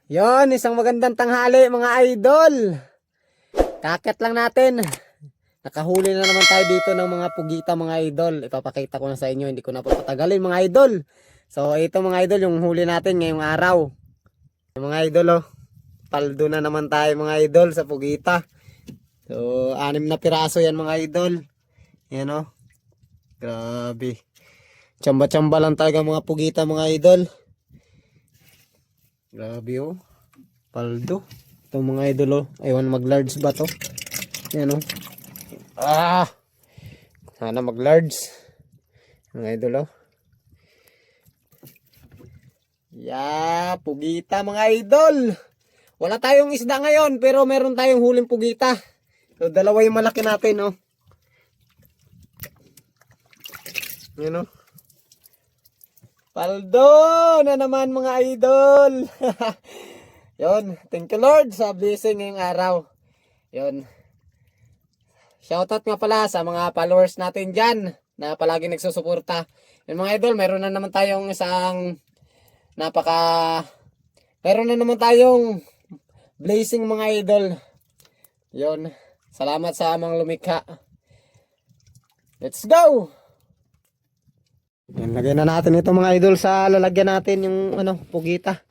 Yon, isang magandang tanghali mga idol. Kakit lang natin. Nakahuli na naman tayo dito ng mga pugita mga idol. Ipapakita ko na sa inyo, hindi ko na papatagalin mga idol. So ito mga idol, yung huli natin ngayong araw. Mga idol paldo na naman tayo mga idol sa pugita. So 6 na piraso yan mga idol. Yan grabe. Tsamba-tsamba lang talaga mga pugita mga idol. Grabe paldo. Itong mga idol aywan mag-large ba to? Yan sana mag-large. Mga idol pugita mga idol. Wala tayong isda ngayon pero meron tayong huling pugita. So dalawa yung malaki natin Yan paldo na naman mga idol. Yon, thank you Lord sa blessing ngayong araw. Yon. Shoutout nga pala sa mga followers natin dyan na palagi nagsusuporta. Yung mga idol, meron na naman tayong blessing mga idol. Yon. Salamat sa amang lumikha. Let's go! Yan, lagay na natin ito mga idol sa lalagyan natin yung pugita.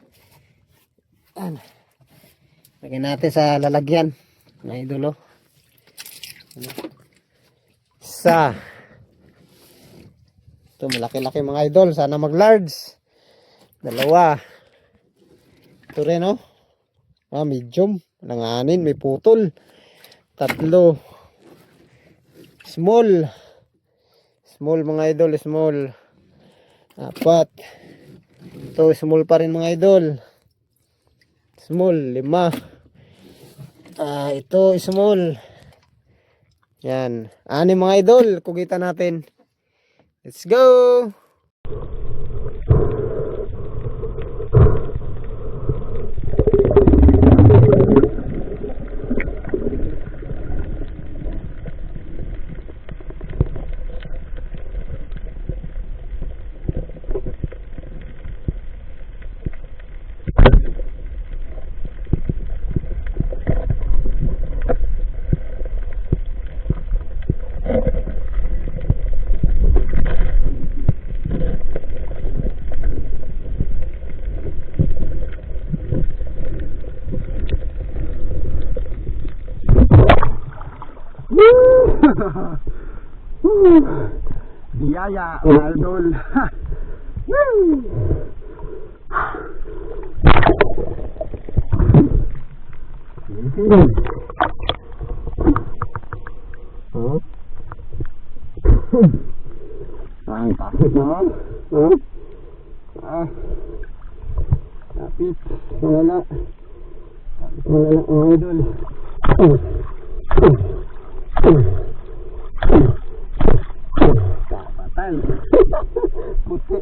Lagay natin sa lalagyan mga idol Isa. Ito malaki-laki mga idol, sana mag-large. Dalawa. Ito rin medium. Langanin, may putol. Tatlo. Small mga idol, small. 4. Ito small pa rin mga idol. Small 5. Ito small. Yan, 6 mga idol, kugita natin. Let's go. Biyaya idol. Ang takot naman. Tapit wala ang idol. Kapatan puti.